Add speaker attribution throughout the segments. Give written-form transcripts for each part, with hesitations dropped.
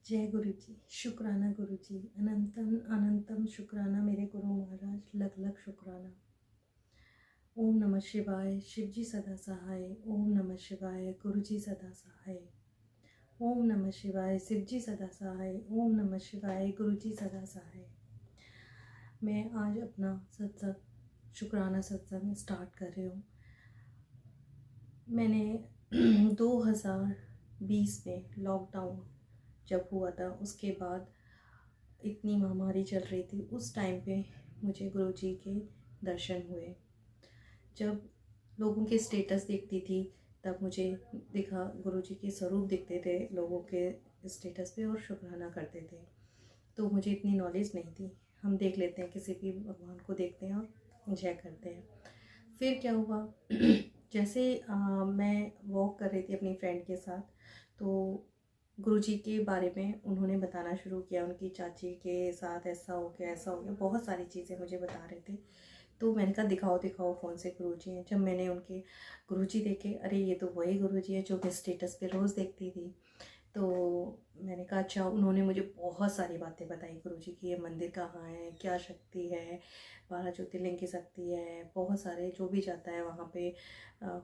Speaker 1: जय गुरु जी। शुक्राना गुरु जी। अनंतम अनंतम शुक्राना मेरे गुरु महाराज। लग लग शुक्राना। ओम नमः शिवाय। शिव जी सदा सहाय। ओम नमः शिवाय। गुरु जी सदा सहाय। ओम नमः शिवाय। शिव जी सदा सहाय। ओम नमः शिवाय। गुरु जी सदा सहाय। मैं आज अपना सत्संग शुक्राना सत्संग स्टार्ट कर रही हूँ। मैंने 2020 में लॉकडाउन जब हुआ था, उसके बाद इतनी महामारी चल रही थी, उस टाइम पे मुझे गुरु जी के दर्शन हुए। जब लोगों के स्टेटस देखती थी तब मुझे दिखा गुरु जी के स्वरूप दिखते थे लोगों के स्टेटस पे और शुक्राना करते थे। तो मुझे इतनी नॉलेज नहीं थी। हम देख लेते हैं, किसी भी भगवान को देखते हैं और जय करते हैं। फिर क्या हुआ जैसे मैं वॉक कर रही थी अपनी फ्रेंड के साथ, तो गुरुजी के बारे में उन्होंने बताना शुरू किया। उनकी चाची के साथ ऐसा हो गया, ऐसा हो गया, बहुत सारी चीज़ें मुझे बता रहे थे। तो मैंने कहा दिखाओ दिखाओ कौन से गुरुजी हैं। जब मैंने उनके गुरुजी देखे, अरे ये तो वही गुरुजी है जो मैं स्टेटस पे रोज़ देखती थी। तो मैंने कहा अच्छा। उन्होंने मुझे बहुत सारी बातें बताई गुरुजी की, ये मंदिर कहाँ है, क्या शक्ति है, 12 ज्योतिर्लिंग की शक्ति है, बहुत सारे जो भी जाता है वहाँ पे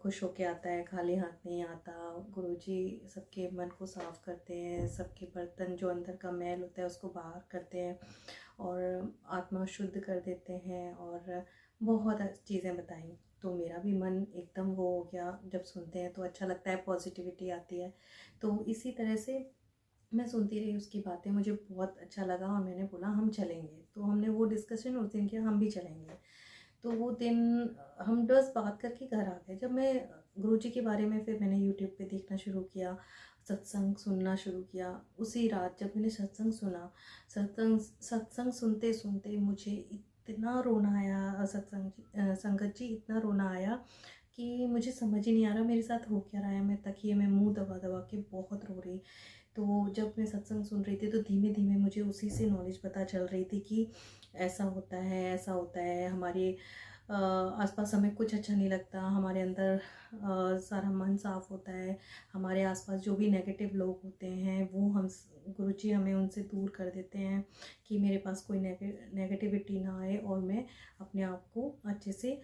Speaker 1: खुश होके आता है, खाली हाथ नहीं आता। गुरुजी सबके मन को साफ करते हैं, सबके बर्तन जो अंदर का मैल होता है उसको बाहर करते हैं और आत्मा शुद्ध कर देते हैं और बहुत चीज़ें बताई। तो मेरा भी मन एकदम वो हो गया। जब सुनते हैं तो अच्छा लगता है, पॉजिटिविटी आती है। तो इसी तरह से मैं सुनती रही उसकी बातें, मुझे बहुत अच्छा लगा और मैंने बोला हम चलेंगे। तो हमने वो डिस्कशन उस दिन किया, हम भी चलेंगे। तो वो दिन हम बस बात करके घर आ गए। जब मैं गुरुजी के बारे में फिर मैंने यूट्यूब पे देखना शुरू किया, सत्संग सुनना शुरू किया। उसी रात जब मैंने सत्संग सुना, सत्संग सुनते सुनते मुझे इतना रोना आया, संगत जी इतना रोना आया कि मुझे समझ ही नहीं आ रहा मेरे साथ हो क्या रहा है। मैं तकिए में मुंह दबा दबा के बहुत रो रही। तो जब मैं सत्संग सुन रही थी तो धीमे धीमे मुझे उसी से नॉलेज पता चल रही थी कि ऐसा होता है, ऐसा होता है। हमारे आसपास हमें कुछ अच्छा नहीं लगता, हमारे अंदर सारा मन साफ होता है। हमारे आसपास जो भी नेगेटिव लोग होते हैं वो हम गुरुजी हमें उनसे दूर कर देते हैं कि मेरे पास कोई नेगेटिविटी ना आए और मैं अपने आप को अच्छे से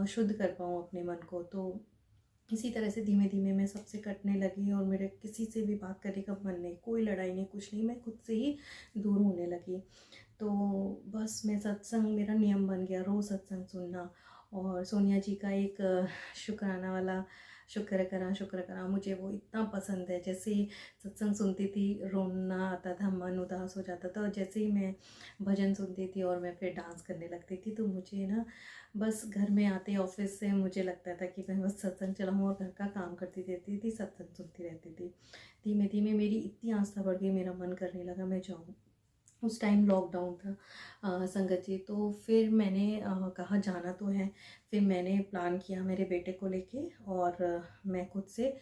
Speaker 1: शुद्ध कर पाऊँ अपने मन को। तो इसी तरह से धीमे धीमे मैं सबसे कटने लगी और मेरे किसी से भी बात करने का मन नहीं, कोई लड़ाई नहीं, कुछ नहीं। मैं खुद से ही दूर होने लगी। तो बस मैं सत्संग मेरा नियम बन गया, रोज़ सत्संग सुनना। और सोनिया जी का एक शुक्राना वाला शुक्र करा मुझे वो इतना पसंद है। जैसे ही सत्संग सुनती थी रोना आता था, मन उदास हो जाता था। और जैसे ही मैं भजन सुनती थी और मैं फिर डांस करने लगती थी, तो मुझे ना बस घर में आते ऑफिस से मुझे लगता था कि मैं बस सत्संग चलाऊँ और घर का काम करती रहती थी, सत्संग सुनती रहती थी। धीमे धीमे मेरी इतनी आस्था बढ़ गई, मेरा मन करने लगा मैं जाऊँ। उस टाइम लॉकडाउन था संगत जी। तो फिर मैंने कहा जाना तो है। फिर मैंने प्लान किया मेरे बेटे को लेके और मैं खुद से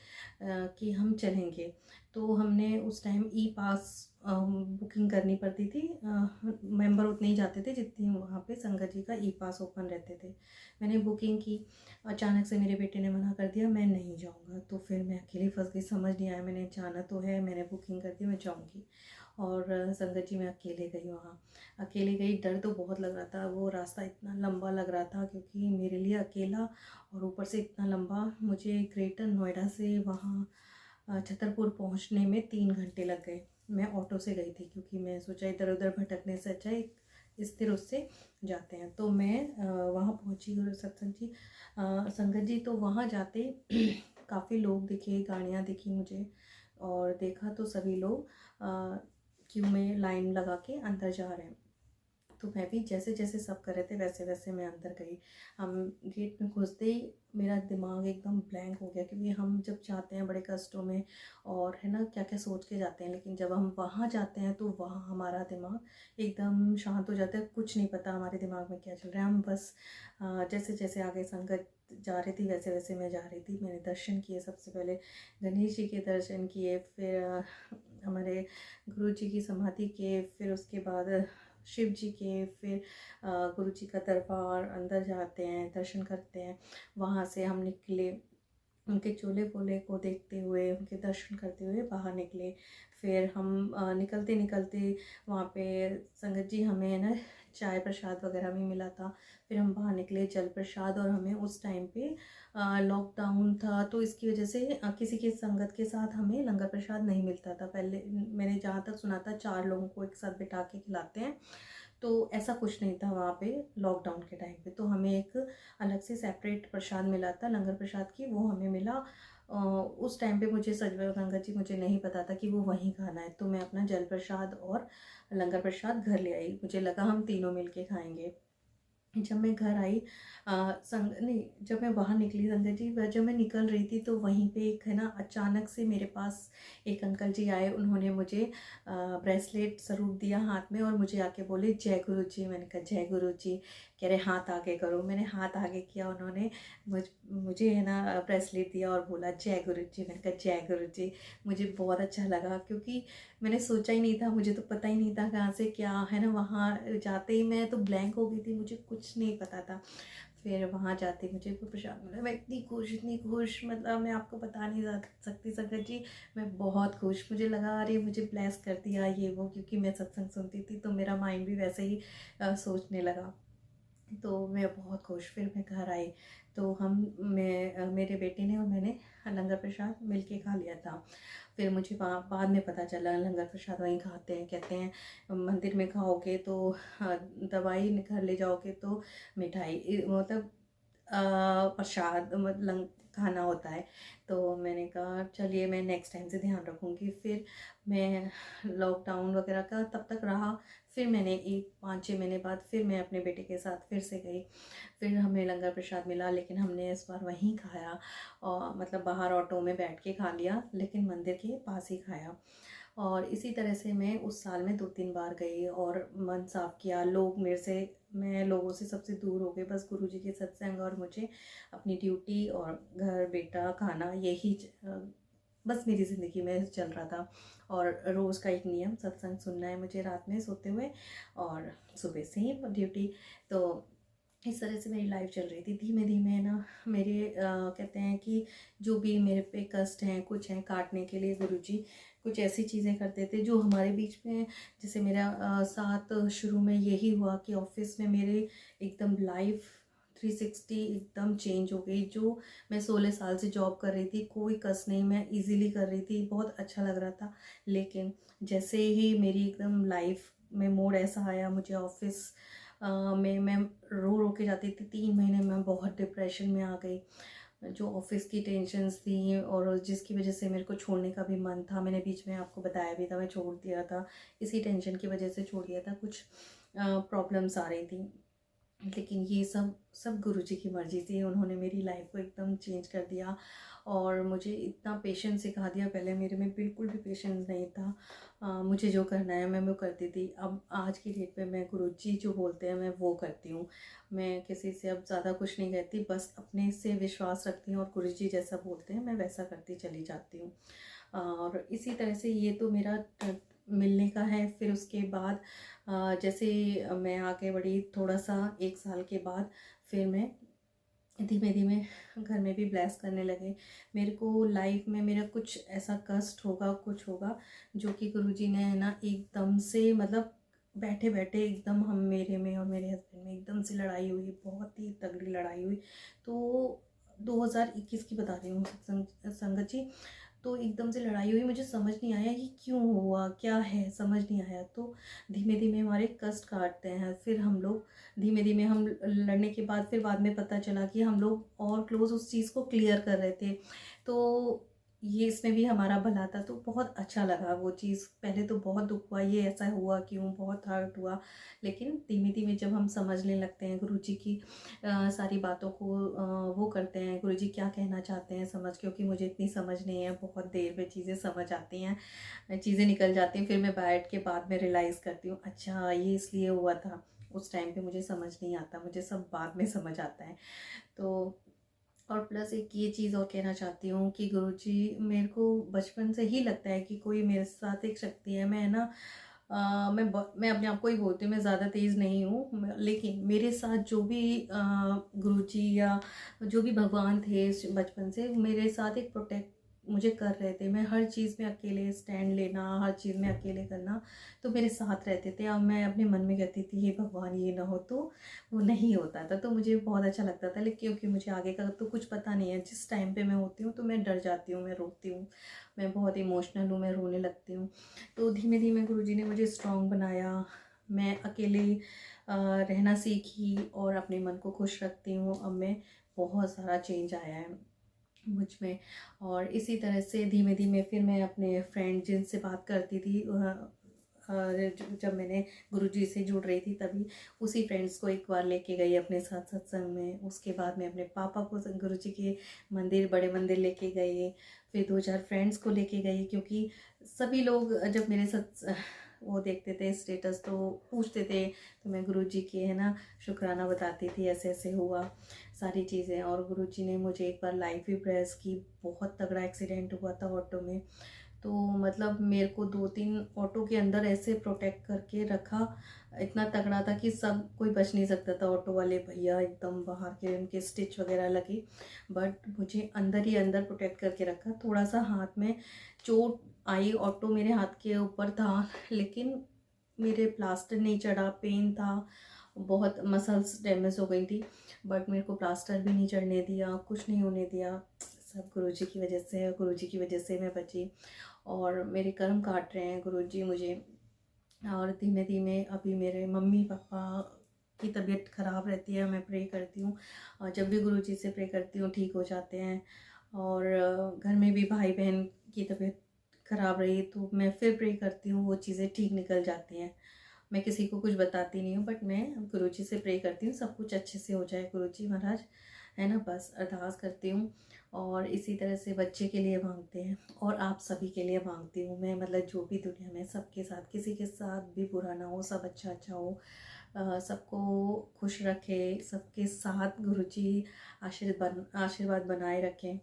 Speaker 1: कि हम चलेंगे। तो हमने उस टाइम ई पास बुकिंग करनी पड़ती थी। मेंबर उतने ही जाते थे जितनी वहाँ पे संगत जी का ई पास ओपन रहते थे। मैंने बुकिंग की, अचानक से मेरे बेटे ने मना कर दिया, मैं नहीं जाऊँगा। तो फिर मैं अकेली फंस गई, समझ नहीं आया। मैंने जाना तो है, मैंने बुकिंग कर दी, मैं जाऊँगी। और संगत जी मैं अकेले गई वहाँ। अकेले गई, डर तो बहुत लग रहा था। वो रास्ता इतना लंबा लग रहा था क्योंकि मेरे लिए अकेला और ऊपर से इतना लंबा। मुझे ग्रेटर नोएडा से वहाँ छतरपुर पहुँचने में 3 घंटे लग गए। मैं ऑटो से गई थी क्योंकि मैं सोचा इधर उधर भटकने से अच्छा एक स्थिर उससे जाते हैं। तो मैं वहाँ पहुँची और सत्संग जी संगत जी। तो वहाँ जाते काफ़ी लोग दिखे, गाड़ियाँ दिखी मुझे और देखा तो सभी लोग क्यों में लाइन लगा के अंदर जा रहे हैं। तो मैं भी जैसे जैसे सब कर रहे थे वैसे वैसे मैं अंदर गई। हम गेट में घुसते ही मेरा दिमाग एकदम ब्लैंक हो गया क्योंकि हम जब जाते हैं बड़े कष्टों में और है ना क्या क्या सोच के जाते हैं, लेकिन जब हम वहाँ जाते हैं तो वहाँ हमारा दिमाग एकदम शांत हो जाता है। कुछ नहीं पता हमारे दिमाग में क्या चल रहा है। हम बस जैसे जैसे आगे संगत जा रही थी वैसे वैसे मैं जा रही थी। मैंने दर्शन किए, सबसे पहले गणेश जी के दर्शन किए, फिर हमारे गुरु जी की समाधि के, फिर उसके बाद शिव जी के, फिर गुरु जी का दरबार अंदर जाते हैं, दर्शन करते हैं। वहाँ से हम निकले, उनके चोले पोले को देखते हुए, उनके दर्शन करते हुए बाहर निकले। फिर हम निकलते निकलते वहाँ पे संगत जी हमें ना चाय प्रसाद वगैरह भी मिला था। फिर हम बाहर निकले जल प्रसाद, और हमें उस टाइम पे लॉकडाउन था, तो इसकी वजह से किसी के संगत के साथ हमें लंगर प्रसाद नहीं मिलता था। पहले मैंने जहाँ तक सुना था 4 लोगों को एक साथ बिठा के खिलाते हैं, तो ऐसा कुछ नहीं था वहाँ पे लॉकडाउन के टाइम पे। तो हमें एक अलग से सेपरेट प्रसाद मिला था लंगर प्रसाद की, वो हमें मिला। उस टाइम पे मुझे सच में गंगा जी मुझे नहीं पता था कि वो वहीं खाना है, तो मैं अपना जल प्रसाद और लंगर प्रसाद घर ले आई। मुझे लगा हम तीनों मिल के खाएंगे। जब मैं घर आई संग नहीं जब मैं बाहर निकली संगत जी, जब मैं निकल रही थी तो वहीं पे एक है ना अचानक से मेरे पास एक अंकल जी आए। उन्होंने मुझे ब्रेसलेट स्वरूप दिया हाथ में और मुझे आके बोले जय गुरु जी। मैंने कहा जय गुरु जी। कह रहे हाथ आगे करो। मैंने हाथ आगे किया, उन्होंने मुझे है ना ब्रेसलेट दिया और बोला जय गुरु जी। मैंने कहा जय गुरु जी। मुझे बहुत अच्छा लगा, क्योंकि मैंने सोचा ही नहीं था, मुझे तो पता ही नहीं था कहाँ से क्या है ना। वहाँ जाते ही मैं तो ब्लैंक हो गई थी, मुझे कुछ नहीं पता था। फिर वहाँ जाते मुझे कोई प्रसाद मिला, मैं इतनी खुश, मतलब मैं आपको बता नहीं सकती संगत जी। मैं बहुत खुश, मुझे लगा अरे मुझे ब्लेस कर दिया ये वो, क्योंकि मैं सत्संग सुनती थी तो मेरा माइंड भी वैसे ही सोचने लगा। तो मैं बहुत खुश। फिर मैं घर आई तो मेरे बेटे ने और मैंने लंगर प्रसाद मिल के खा लिया था। फिर मुझे बाद में पता चला लंगर प्रसाद वहीं खाते हैं, कहते हैं मंदिर में खाओगे तो दवाई घर ले जाओगे तो मिठाई मतलब प्रसाद मतलब खाना होता है। तो मैंने कहा चलिए मैं नेक्स्ट टाइम से ध्यान रखूँगी। फिर मैं लॉकडाउन वगैरह का तब तक रहा। फिर मैंने एक 5-6 महीने बाद फिर मैं अपने बेटे के साथ फिर से गई। फिर हमें लंगर प्रसाद मिला, लेकिन हमने इस बार वहीं खाया, और मतलब बाहर ऑटो में बैठ के खा लिया, लेकिन मंदिर के पास ही खाया। और इसी तरह से मैं उस साल में 2-3 बार गई और मन साफ किया। मैं लोगों से सबसे दूर हो गई, बस गुरुजी के सत्संग और मुझे अपनी ड्यूटी और घर बेटा खाना, यही बस मेरी ज़िंदगी में चल रहा था। और रोज़ का एक नियम सत्संग सुनना है मुझे रात में सोते हुए, और सुबह से ही ड्यूटी। तो इस तरह से मेरी लाइफ चल रही थी। धीमे धीमे ना मेरे कहते हैं कि जो भी मेरे पे कष्ट हैं कुछ हैं काटने के लिए, गुरुजी कुछ ऐसी चीज़ें करते थे जो हमारे बीच में, जैसे मेरा साथ शुरू में यही हुआ कि ऑफिस में मेरे एकदम लाइफ 360 एकदम चेंज हो गई। जो मैं 16 साल से जॉब कर रही थी, कोई कष्ट नहीं, मैं इजीली कर रही थी, बहुत अच्छा लग रहा था। लेकिन जैसे ही मेरी एकदम लाइफ में मोड़ ऐसा आया, मुझे ऑफिस मैं रो रो के जाती थी। 3 महीने में बहुत डिप्रेशन में आ गई। जो ऑफिस की टेंशन्स थी और जिसकी वजह से मेरे को छोड़ने का भी मन था, मैंने बीच में आपको बताया भी था मैं छोड़ दिया था, इसी टेंशन की वजह से छोड़ दिया था। कुछ प्रॉब्लम्स आ रही थी, लेकिन ये सब सब गुरुजी की मर्ज़ी थी। उन्होंने मेरी लाइफ को एकदम चेंज कर दिया और मुझे इतना पेशेंस सिखा दिया। पहले मेरे में बिल्कुल भी पेशेंस नहीं था। मुझे जो करना है मैं वो करती थी। अब आज की डेट पे मैं गुरुजी जो बोलते हैं मैं वो करती हूँ। मैं किसी से अब ज़्यादा कुछ नहीं कहती, बस अपने से विश्वास रखती हूँ और गुरुजी जैसा बोलते हैं मैं वैसा करती चली जाती हूँ। और इसी तरह से ये तो मेरा मिलने का है। फिर उसके बाद जैसे मैं आगे बढ़ी थोड़ा सा 1 साल के बाद, फिर मैं धीमे धीमे घर में भी ब्लेस करने लगे। मेरे को लाइफ में मेरा कुछ ऐसा कष्ट होगा, कुछ होगा जो कि गुरुजी ने है ना एकदम से, मतलब बैठे बैठे एकदम हम मेरे में और मेरे हस्बैंड में एकदम से लड़ाई हुई, बहुत ही तगड़ी लड़ाई हुई। तो 2021 की बता रही हूँ संगत जी। तो एकदम से लड़ाई हुई, मुझे समझ नहीं आया ये क्यों हुआ, क्या है, समझ नहीं आया। तो धीमे धीमे हमारे कष्ट काटते हैं। फिर हम लोग धीमे धीमे हम लड़ने के बाद फिर बाद में पता चला कि हम लोग और क्लोज उस चीज़ को क्लियर कर रहे थे। तो ये इसमें भी हमारा भला था, तो बहुत अच्छा लगा वो चीज़। पहले तो बहुत दुख हुआ, ये ऐसा हुआ क्यों, बहुत हर्ट हुआ। लेकिन धीमे धीमे जब हम समझने लगते हैं गुरुजी की सारी बातों को, वो करते हैं गुरुजी क्या कहना चाहते हैं समझ, क्योंकि मुझे इतनी समझ नहीं है, बहुत देर में चीज़ें समझ आती हैं, चीज़ें निकल जाती हैं। फिर मैं बैठ के बाद में रियलाइज़ करती हूँ अच्छा ये इसलिए हुआ था। उस टाइम पे मुझे समझ नहीं आता, मुझे सब बाद में समझ आता है। तो और प्लस एक ये चीज़ और कहना चाहती हूँ कि गुरुजी मेरे को बचपन से ही लगता है कि कोई मेरे साथ एक शक्ति है। मैं ना मैं अपने आप को ही बोलती हूँ मैं ज़्यादा तेज़ नहीं हूँ, लेकिन मेरे साथ जो भी गुरुजी या जो भी भगवान थे बचपन से मेरे साथ एक मुझे कर रहे थे। मैं हर चीज़ में अकेले स्टैंड लेना, हर चीज़ में अकेले करना, तो मेरे साथ रहते थे। अब मैं अपने मन में कहती थी हे भगवान ये ना हो, तो वो नहीं होता था। तो मुझे बहुत अच्छा लगता था, लेकिन क्योंकि मुझे आगे का तो कुछ पता नहीं है। जिस टाइम पे मैं होती हूँ तो मैं डर जाती हूँ, मैं रोती हूँ, मैं बहुत इमोशनल हूँ, मैं रोने लगती हूँ। तो धीमे धीमे गुरुजी ने मुझे स्ट्रॉन्ग बनाया। मैं अकेले रहना सीखी और अपने मन को खुश रखती हूँ। अब मैं बहुत सारा चेंज आया है मुझ में। और इसी तरह से धीमे धीमे फिर मैं अपने फ्रेंड जिनसे बात करती थी, जब मैंने गुरुजी से जुड़ रही थी तभी उसी फ्रेंड्स को एक बार लेके गई अपने साथ सत्संग में। उसके बाद मैं अपने पापा को गुरुजी के मंदिर, बड़े मंदिर लेके गई। फिर 2-4 फ्रेंड्स को लेके गई, क्योंकि सभी लोग जब मेरे साथ वो देखते थे स्टेटस तो पूछते थे, तो मैं गुरुजी के है ना शुक्राना बताती थी, ऐसे ऐसे हुआ सारी चीज़ें। और गुरुजी ने मुझे एक बार लाइफ भी प्रेस की। बहुत तगड़ा एक्सीडेंट हुआ था ऑटो में, तो मतलब मेरे को 2-3 ऑटो के अंदर ऐसे प्रोटेक्ट करके रखा, इतना तगड़ा था कि सब कोई बच नहीं सकता था। ऑटो वाले भैया एकदम बाहर के, उनके स्टिच वगैरह लगे, बट मुझे अंदर ही अंदर प्रोटेक्ट करके रखा। थोड़ा सा हाथ में चोट आई, ऑटो मेरे हाथ के ऊपर था, लेकिन मेरे प्लास्टर नहीं चढ़ा। पेन था बहुत, मसल्स डैमेज हो गई थी, बट मेरे को प्लास्टर भी नहीं चढ़ने दिया, कुछ नहीं होने दिया। सब गुरुजी की वजह से है, गुरुजी की वजह से मैं बची। और मेरे कर्म काट रहे हैं गुरुजी मुझे। और धीमे धीमे अभी मेरे मम्मी पापा की तबीयत ख़राब रहती है, मैं प्रे करती हूँ, और जब भी गुरुजी से प्रे करती हूँ ठीक हो जाते हैं। और घर में भी भाई बहन की तबीयत ख़राब रही तो मैं फिर प्रे करती हूँ, वो चीज़ें ठीक निकल जाती हैं। मैं किसी को कुछ बताती नहीं हूँ, बट मैं गुरुजी से प्रे करती हूँ सब कुछ अच्छे से हो जाए गुरुजी महाराज, है ना, बस अरदास करती हूँ। और इसी तरह से बच्चे के लिए मांगते हैं और आप सभी के लिए मांगती हूँ मैं, मतलब जो भी दुनिया में सबके साथ, किसी के साथ भी बुरा ना हो, सब अच्छा अच्छा हो, सबको खुश रखे, सबके साथ गुरुजी आशीर्वाद बनाए रखें।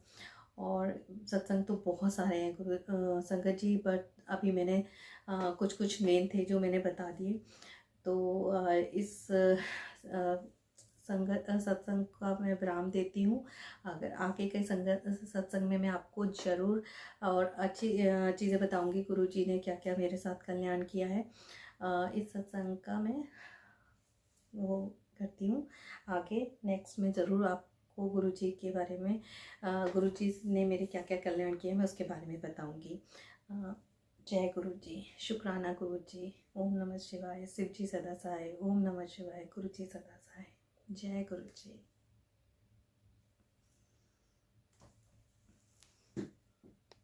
Speaker 1: और सत्संग तो बहुत सारे हैं गुरु संगत जी, बट अभी मैंने कुछ कुछ मेन थे जो मैंने बता दिए। तो इस संगत सत्संग का मैं विराम देती हूँ। अगर आगे के संगत सत्संग में मैं आपको ज़रूर और अच्छी चीज़ें बताऊँगी, गुरुजी ने क्या क्या मेरे साथ कल्याण किया है। इस सत्संग का मैं वो करती हूँ। आगे नेक्स्ट में ज़रूर आपको गुरुजी के बारे में, गुरुजी ने मेरे क्या क्या कल्याण किए मैं उसके बारे में बताऊँगी। जय गुरुजी, शुक्राना गुरुजी, ओम नमः शिवाय, शिव जी सदा सहाय, ओम नमः शिवाय, गुरुजी सदा सहाय, जय गुरुजी।